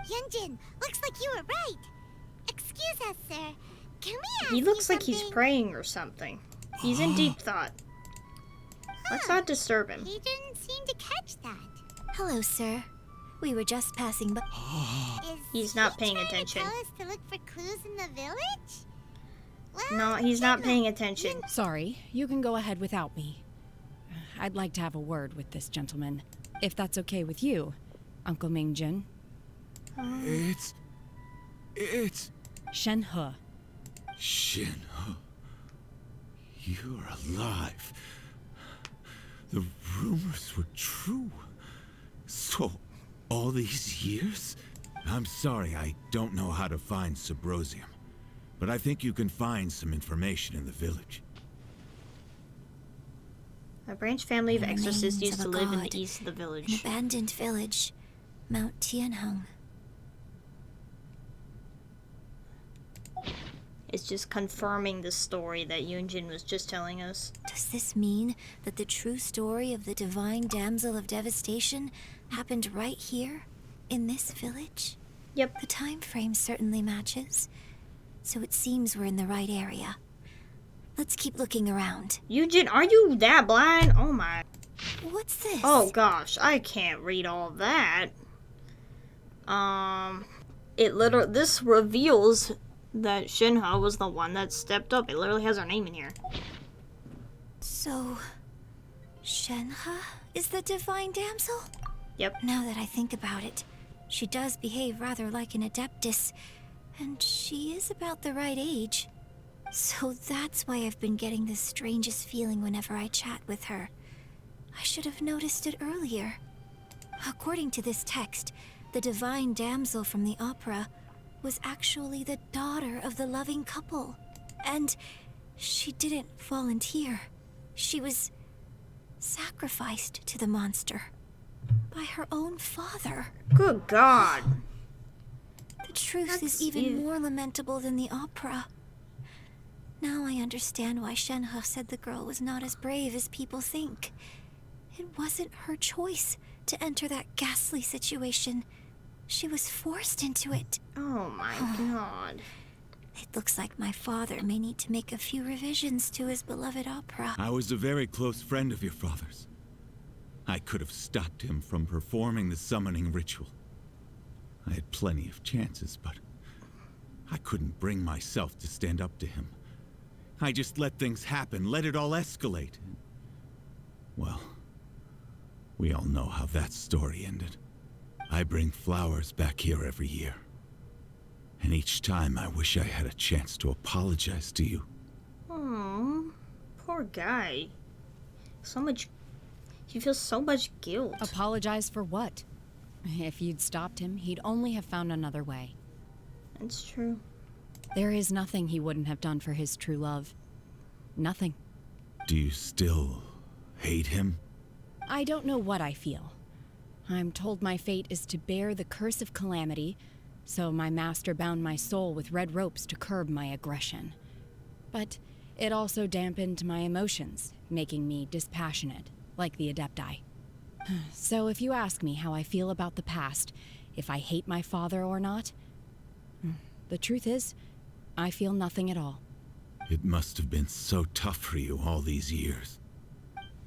F: Yunjin, looks like you were right. Excuse us, sir. Can we ask
A: He looks
F: you
A: like he's
F: something?
A: praying or something. He's in deep thought. Let's not disturb him.
F: He didn't seem to catch that.
N: Hello, sir. We were just passing by.
A: He's not paying
F: Trying
A: attention.
F: to tell us to look for clues in the village? Well,
A: No, he's not paying attention.
G: Sorry, you can go ahead without me. I'd like to have a word with this gentleman, if that's okay with you, Uncle Mingjin.
J: It's
G: Shenhe.
J: Shenhe. You're alive. The rumors were true. So, all these years? I'm sorry, I don't know how to find Subrosium. But I think you can find some information in the village.
A: A branch family of
N: The
A: exorcists
N: remains
A: used
N: of
A: to
N: a
A: live in
N: god
A: the east of the
N: An
A: village.
N: abandoned village, Mount Tianheng.
A: It's just confirming the story that Yunjin was just telling us.
N: Does this mean that the true story of the divine damsel of devastation happened right here, in this village?
A: Yep.
N: The time frame certainly matches, so it seems we're in the right area. Let's keep looking around.
A: Yunjin, are you that blind? Oh my.
N: What's this?
A: Oh gosh, I can't read all that. This reveals that Shenhe was the one that stepped up. It literally has her name in here.
N: So, Shenhe is the divine damsel?
A: Yep.
N: Now that I think about it, She does behave rather like an Adeptus, and she is about the right age. So that's why I've been getting the strangest feeling whenever I chat with her. I should have noticed it earlier. According to this text, the divine damsel from the opera was actually the daughter of the loving couple. And she didn't volunteer. She was sacrificed to the monster by her own father.
A: Good God.
N: The truth is even more lamentable than the opera. Now I understand why Shenhe said the girl was not as brave as people think. It wasn't her choice to enter that ghastly situation. She was forced into it.
A: Oh my God.
N: It looks like my father may need to make a few revisions to his beloved opera.
J: I was a very close friend of your father's. I could have stopped him from performing the summoning ritual. I had plenty of chances, but I couldn't bring myself to stand up to him. I just let things happen, let it all escalate. Well, we all know how that story ended. I bring flowers back here every year. And each time I wish I had a chance to apologize to you.
A: Oh, poor guy. He feels so much guilt.
G: Apologize for what? If you'd stopped him, he'd only have found another way.
A: That's true.
G: There is nothing he wouldn't have done for his true love. Nothing.
J: Do you still hate him?
G: I don't know what I feel. I'm told my fate is to bear the curse of calamity, so my master bound my soul with red ropes to curb my aggression. But it also dampened my emotions, making me dispassionate, like the Adepti. So if you ask me how I feel about the past, if I hate my father or not, the truth is, I feel nothing at all.
J: It must have been so tough for you all these years.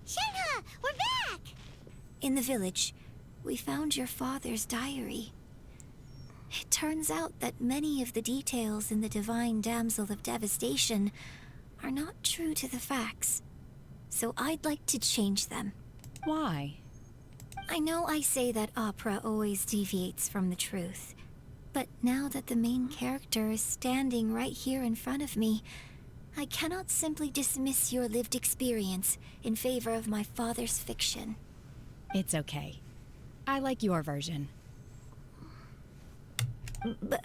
N: Shenhe, we're back! In the village, we found your father's diary. It turns out that many of the details in the Divine Damsel of Devastation are not true to the facts. So I'd like to change them.
G: Why?
N: I know I say that opera always deviates from the truth, but now that the main character is standing right here in front of me, I cannot simply dismiss your lived experience in favor of my father's fiction.
G: It's okay. I like your version.
N: But,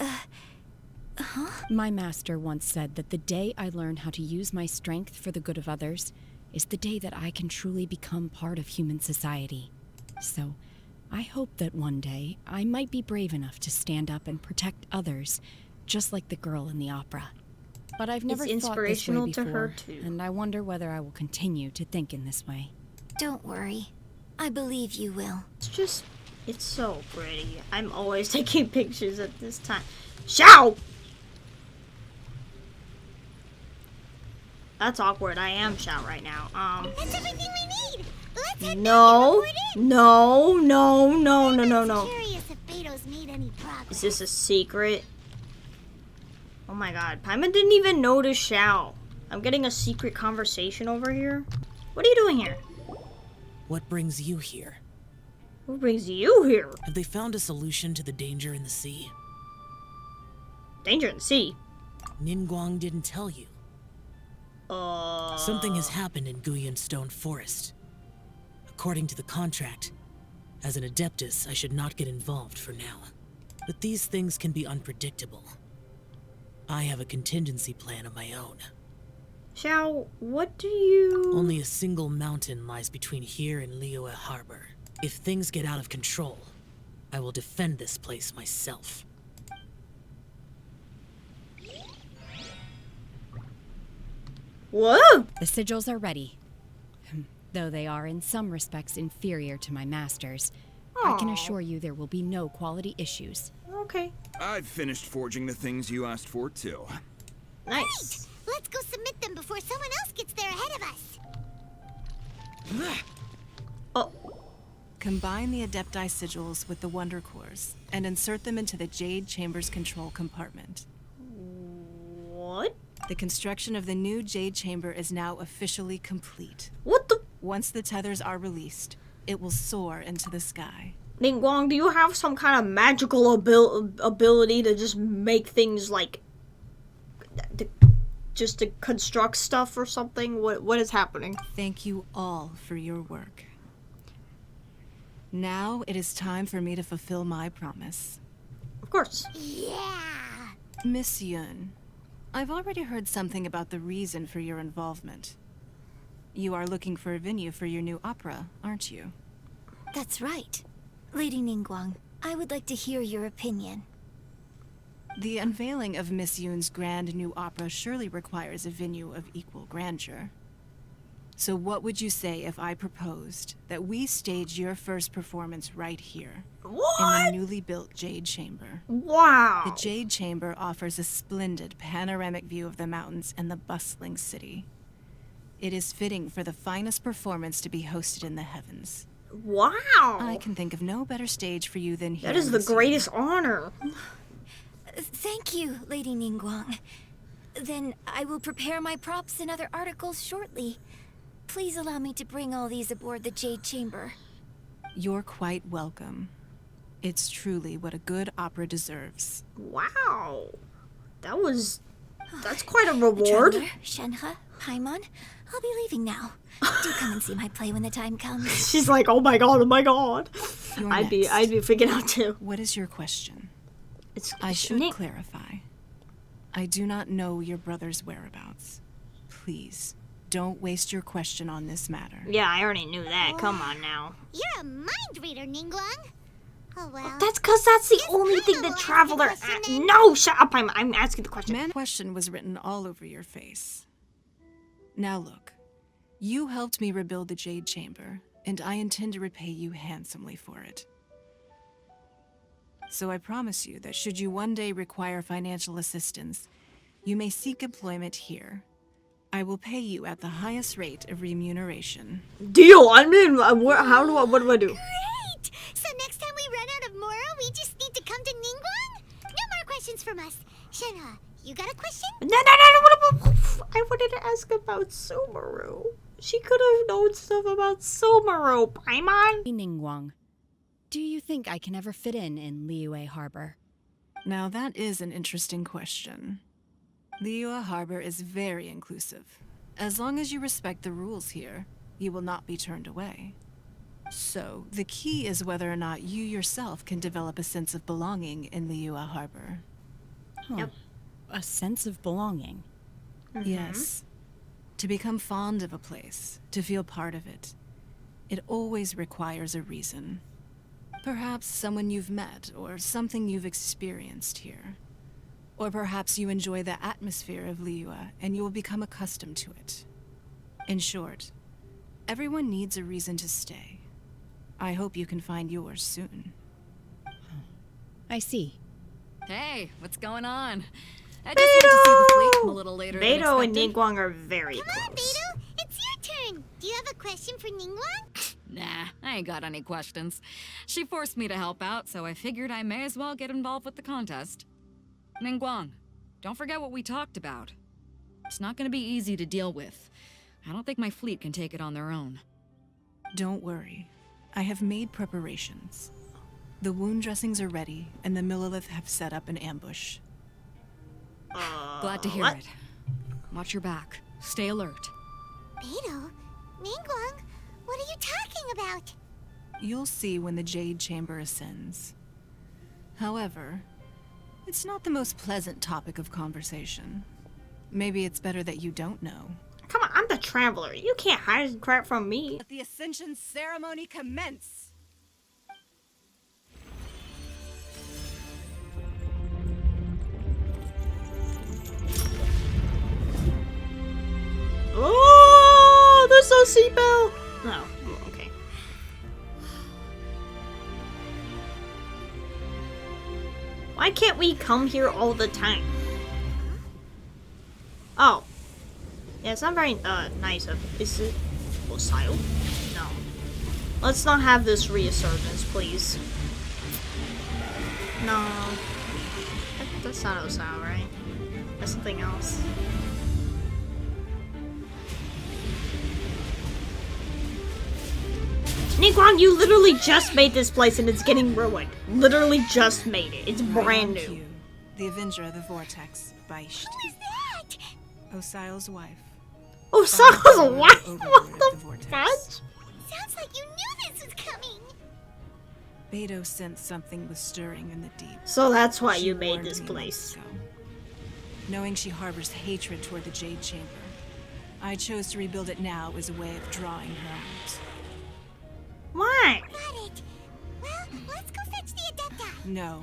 G: My master once said that the day I learn how to use my strength for the good of others is the day that I can truly become part of human society. So, I hope that one day I might be brave enough to stand up and protect others, just like the girl in the opera. But I've never thought this way before,
A: to her too.
G: And I wonder whether I will continue to think in this way.
N: Don't worry. I believe you will.
A: It's so pretty. I'm always taking pictures at this time. Shout! That's awkward. I am shout right now.
F: That's everything we need. Let's head
A: No.
F: back and report in.
A: No.
F: I'm curious if Beto's made any progress.
A: Is this a secret? Oh my god. Paimon didn't even notice Xiao. I'm getting a secret conversation over here. What are you doing here?
B: What brings you here?
A: Who brings you here?
B: Have they found a solution to the danger in the sea?
A: Danger in the sea?
B: Ningguang didn't tell you. Something has happened in Guyan Stone Forest. According to the contract, as an Adeptus, I should not get involved for now. But these things can be unpredictable. I have a contingency plan of my own.
A: Xiao, what do you...
B: Only a single mountain lies between here and Liyue Harbor. If things get out of control, I will defend this place myself.
A: Whoa!
G: The sigils are ready. Though they are in some respects inferior to my master's, I can assure you there will be no quality issues.
A: Okay.
K: I've finished forging the things you asked for, too.
A: Nice.
F: Great. Let's go submit them before someone else gets there ahead of us.
A: Oh.
C: Combine the Adepti sigils with the Wonder Cores and insert them into the Jade Chamber's control compartment.
A: What?
C: The construction of the new Jade Chamber is now officially complete.
A: What the?
C: Once the tethers are released, it will soar into the sky.
A: Ningguang, do you have some kind of magical ability to just make things like... just to construct stuff or something? What is happening?
C: Thank you all for your work. Now it is time for me to fulfill my promise.
A: Of course.
F: Yeah!
C: Miss Yun, I've already heard something about the reason for your involvement. You are looking for a venue for your new opera, aren't you?
N: That's right. Lady Ningguang, I would like to hear your opinion.
C: The unveiling of Miss Yun's grand new opera surely requires a venue of equal grandeur. So what would you say if I proposed that we stage your first performance right here?
A: What?
C: In the newly built Jade Chamber.
A: Wow.
C: The Jade Chamber offers a splendid panoramic view of the mountains and the bustling city. It is fitting for the finest performance to be hosted in the heavens.
A: Wow.
C: I can think of no better stage for you than here.
A: That is the greatest honor.
N: Thank you, Lady Ningguang. Then I will prepare my props and other articles shortly. Please allow me to bring all these aboard the Jade Chamber.
C: You're quite welcome. It's truly what a good opera deserves.
A: Wow. That's quite a reward.
N: Traveler, Shenhe, Paimon, I'll be leaving now. Do come and see my play when the time comes.
A: She's like, oh my god, oh my god.
C: You're
A: I'd be freaking out too.
C: What is your question?
A: I
C: should clarify. I do not know your brother's whereabouts. Please, don't waste your question on this matter.
A: Yeah, I already knew that. Come on now.
F: You're a mind reader, Ningguang. Oh well.
A: That's because that's the only thing the Traveler... No, shut up. I'm asking the question.
C: Man, question was written all over your face. Now look, you helped me rebuild the Jade Chamber, and I intend to repay you handsomely for it. So I promise you that should you one day require financial assistance, you may seek employment here. I will pay you at the highest rate of remuneration.
A: Deal! I mean, what do I do?
F: Great! So next time we run out of Mora, we just need to come to Ningguang? No more questions from us. Shenhe, you got a question?
A: No. I wanted to ask about Sumeru. She could have known stuff about Sumeru, Paimon.
G: Ningguang, do you think I can ever fit in Liyue Harbor?
C: Now that is an interesting question. Liyue Harbor is very inclusive. As long as you respect the rules here, you will not be turned away. So, the key is whether or not you yourself can develop a sense of belonging in Liyue Harbor.
G: Yep. A sense of belonging.
C: Yes. To become fond of a place, to feel part of it, it always requires a reason. Perhaps someone you've met, or something you've experienced here. Or perhaps you enjoy the atmosphere of Liyue, and you will become accustomed to it. In short, everyone needs a reason to stay. I hope you can find yours soon.
G: I see.
O: Hey, what's going on? I just went to see the fleet a little later than
A: Beidou and
O: expected.
A: Ningguang are very close.
F: Come on, Beidou. It's your turn. Do you have a question for Ningguang?
O: Nah, I ain't got any questions. She forced me to help out, so I figured I may as well get involved with the contest. Ningguang, don't forget what we talked about. It's not gonna be easy to deal with. I don't think my fleet can take it on their own.
C: Don't worry. I have made preparations. The wound dressings are ready, and the Millilith have set up an ambush.
O: Glad to hear
A: what?
O: it. Watch your back. Stay alert.
F: Beidou? Ningguang? What are you talking about?
C: You'll see when the Jade Chamber ascends. However, it's not the most pleasant topic of conversation. Maybe it's better that you don't know.
A: Come on, I'm the Traveler. You can't hide crap from me.
C: Let the Ascension ceremony commence!
A: Oh, there's no seatbelt. No, okay. Why can't we come here all the time? Oh. Yeah, it's not very nice of... Is it hostile? No. Let's not have this resurgence, please. No. That's not hostile, right? That's something else. Ningguang, you literally just made this place and it's getting ruined. Literally just made it. It's brand new.
C: The Avenger of the Vortex, Beisht.
F: Who is that?
C: Osial's wife.
A: Osial's wife? What the fudge?
F: Sounds like you knew this was coming.
C: Beidou sensed something was stirring in the deep.
A: So that's why
C: She
A: you made
C: warned
A: this
C: me
A: place.
C: months ago. Knowing she harbors hatred toward the Jade Chamber, I chose to rebuild it now as a way of drawing her out.
A: Why?
F: Got it. Well, let's go fetch the Adepta.
C: No.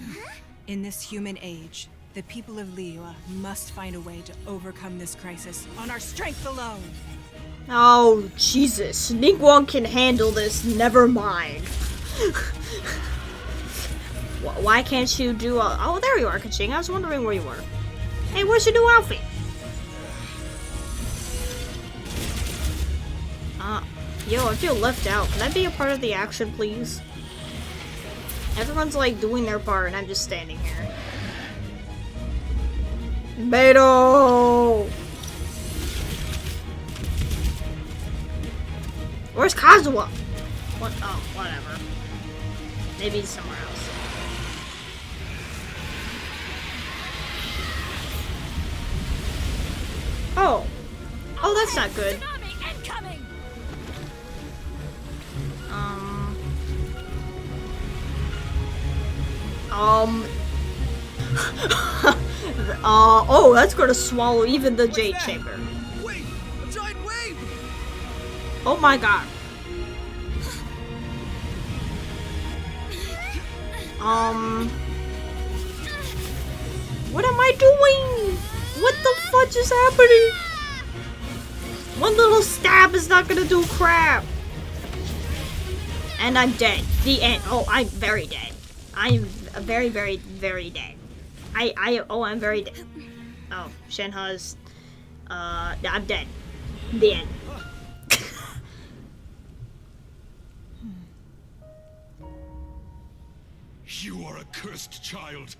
C: In this human age, the people of Liyue must find a way to overcome this crisis on our strength alone.
A: Oh, Jesus. Ningguang can handle this. Never mind. Why can't you do a... Oh, there you are, Kaching. I was wondering where you were. Hey, where's your new outfit? Yo, I feel left out. Can I be a part of the action, please? Everyone's, like, doing their part, and I'm just standing here. Beidou! Where's Kazuha? What? Oh, whatever. Maybe he's somewhere else. Oh. Oh, that's not good. Oh, that's gonna swallow even the Jade Chamber.
P: Wait! A giant wave!
A: Oh my god. What am I doing? What the fudge is happening? One little stab is not gonna do crap. And I'm dead. The end. Oh, I'm very dead. I'm very, very, very dead. I'm very dead. Oh, Shenhe's, I'm dead. The end.
Q: You are a cursed child.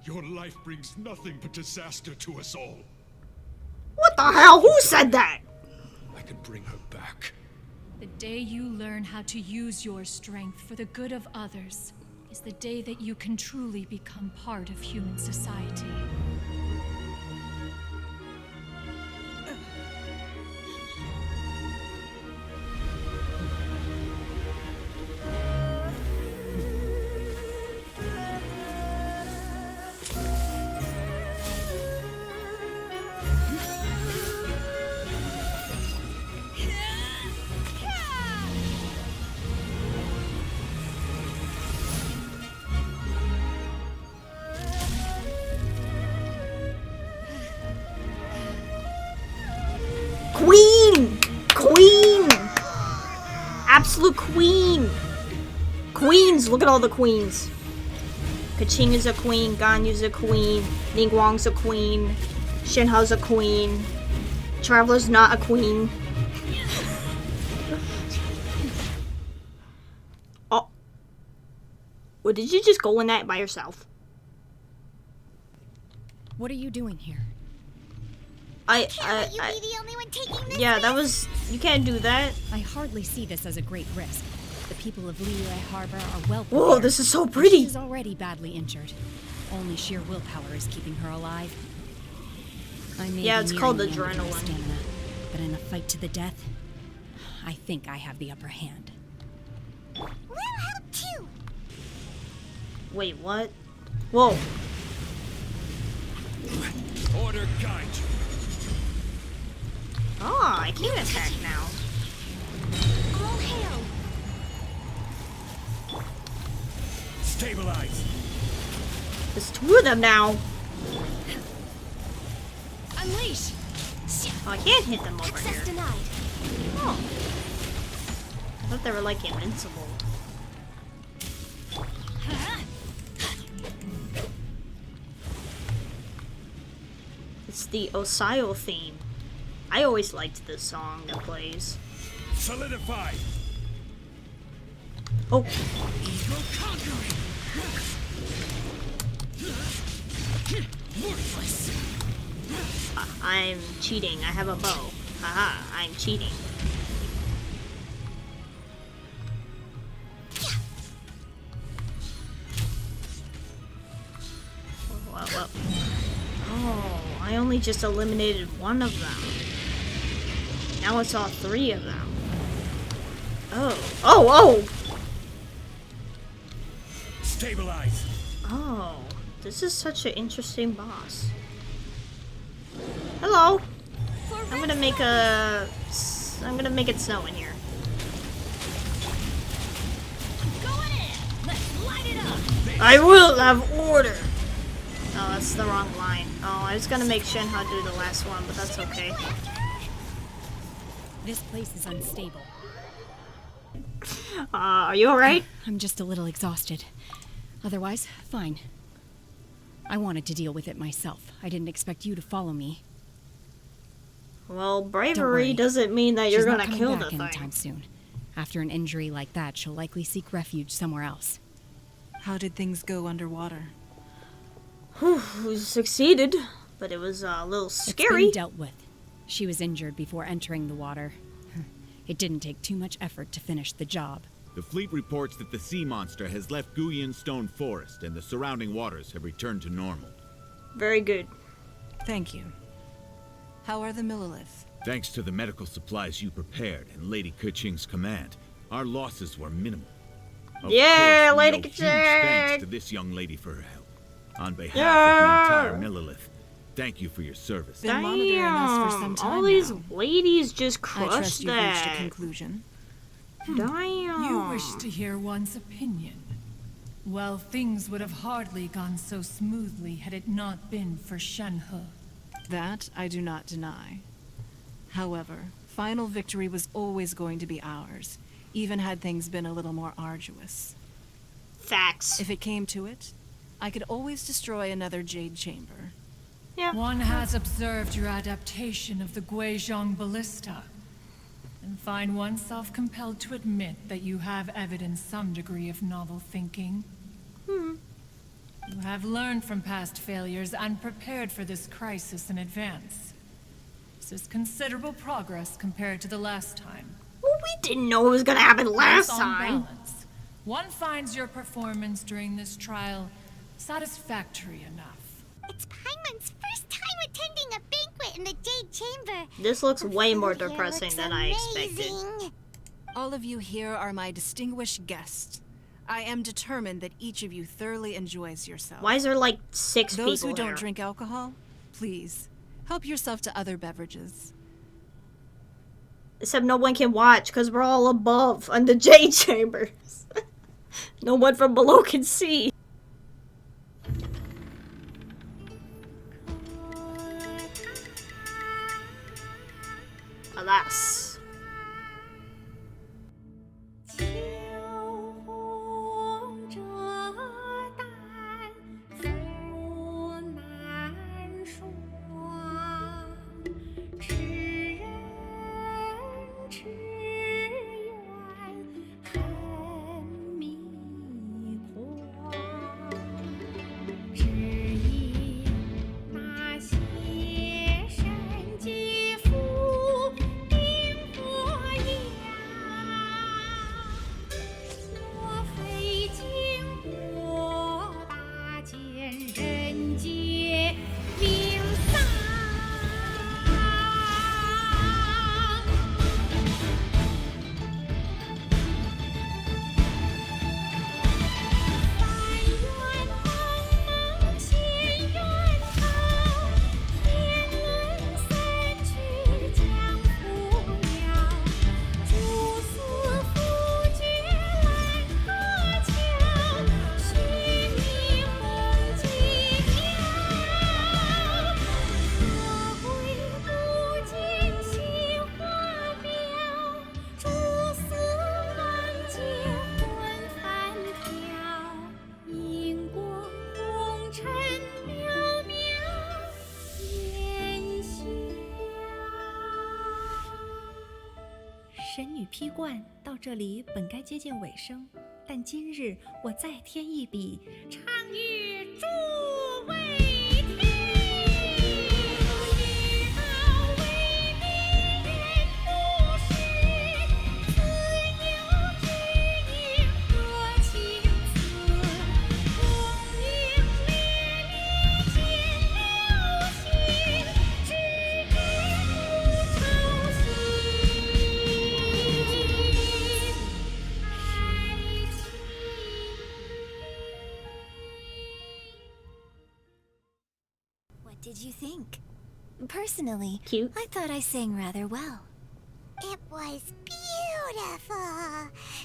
Q: Your life brings nothing but disaster to us all.
A: What the hell? Who said that?
Q: I can bring her back.
L: The day you learn how to use your strength for the good of others is the day that you can truly become part of human society.
A: Queen! Queen! Absolute queen! Queens! Look at all the queens. Kaching is a queen, Ganyu's a queen, Ningguang's a queen, Shenhe's a queen, Traveler's not a queen. Oh. Well, did you just go in that by yourself?
G: What are you doing here?
A: Yeah, that was... You can't do that.
G: I hardly see this as a great risk. The people of Liyue Harbor are well prepared.
A: Whoa, this is so pretty.
G: She's already badly injured. Only sheer willpower is keeping her alive.
A: Yeah, it's called adrenaline.
G: Stamina, but in a fight to the death, I think I have the upper hand.
F: We'll help too.
A: Wait, what? Whoa.
Q: Order guide.
A: Oh, I can attack now.
F: All hail.
Q: Stabilize.
A: There's two of them now.
F: Unleash.
A: Oh, I can't hit them over
F: Access
A: here.
F: denied.
A: Oh. I thought they were like invincible. It's the Osial theme. I always liked this song that plays.
Q: Solidify.
A: Oh.
Q: Go conquering. Worthless.
A: I'm cheating. I have a bow. Haha, I'm cheating. only just eliminated one of them. Now it's all three of them. Oh. Oh, oh!
Q: Stabilize.
A: Oh. This is such an interesting boss. Hello. I'm gonna make it snow in here. I will have order. Oh, that's the wrong line. Oh, I was gonna make Shenhe do the last one, but that's okay.
G: This place is unstable.
A: Are you alright?
G: I'm just a little exhausted. Otherwise, fine. I wanted to deal with it myself. I didn't expect you to follow me.
A: Well, bravery doesn't mean that you're gonna kill the thing.
G: Anytime soon. After an injury like that, she'll likely seek refuge somewhere else.
C: How did things go underwater?
A: We succeeded, but it was a little scary.
G: It's been dealt with. She was injured before entering the water. It didn't take too much effort to finish the job.
J: The fleet reports that the sea monster has left Guyan Stone Forest and the surrounding waters have returned to normal.
A: Very good.
C: Thank you. How are the Millilith?
J: Thanks to the medical supplies you prepared and Lady Keqing's command, our losses were minimal. Of
A: yeah,
J: course,
A: Lady
J: Keqing!
A: Keqing!
J: Thanks to this young lady for her help. On behalf of the entire Millilith, thank you for your service.
C: Been monitoring us for some time
A: all these
C: now.
A: ladies just
C: I
A: crushed
C: trust you've reached a
A: that.
C: conclusion.
A: Damn.
L: You wish to hear one's opinion. Well, things would have hardly gone so smoothly had it not been for Shenhe.
C: That I do not deny. However, final victory was always going to be ours, even had things been a little more arduous.
A: Facts.
C: If it came to it, I could always destroy another Jade Chamber.
A: Yeah.
L: One has observed your adaptation of the Guizhong Ballista, and find oneself compelled to admit that you have evidenced some degree of novel thinking. You have learned from past failures and prepared for this crisis in advance. This is considerable progress compared to the last time.
A: Well, we didn't know it was gonna happen last
L: On
A: time.
L: balance, one finds your performance during this trial satisfactory enough.
F: It's Paimon's first time attending a banquet in the Jade Chamber.
A: This looks way more
F: Food here
A: depressing
F: looks
A: than I expected.
F: amazing.
C: All of you here are my distinguished guests. I am determined that each of you thoroughly enjoys yourself.
A: Why is there like 6
C: Those
A: people
C: who don't
A: here?
C: drink alcohol, please, help yourself to other beverages.
A: Except no one can watch because we're all above on the Jade Chambers. No one from below can see. Alas.
R: 批冠到这里本该接近尾声，但今日我再添一笔，唱与诸位听。世道为民人不识，自有知音和情思。功名烈烈见了心，
N: you think? Personally,
A: Cute.
N: I thought I sang rather well.
F: It was beautiful.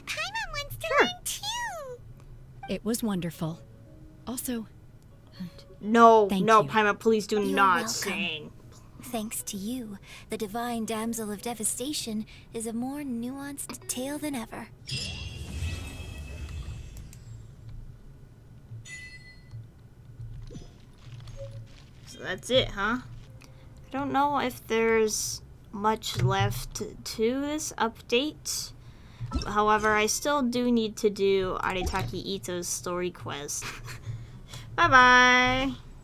F: Paimon wants to learn too.
G: It was wonderful. Also,
A: No,
G: Thank
A: no,
G: you.
A: Paimon, please do
N: You're
A: not
N: welcome.
A: sing.
N: Thanks to you, the divine damsel of devastation is a more nuanced tale than ever.
A: So that's it, huh? I don't know if there's much left to this update. However, I still do need to do Aritaki Ito's story quest. Bye-bye!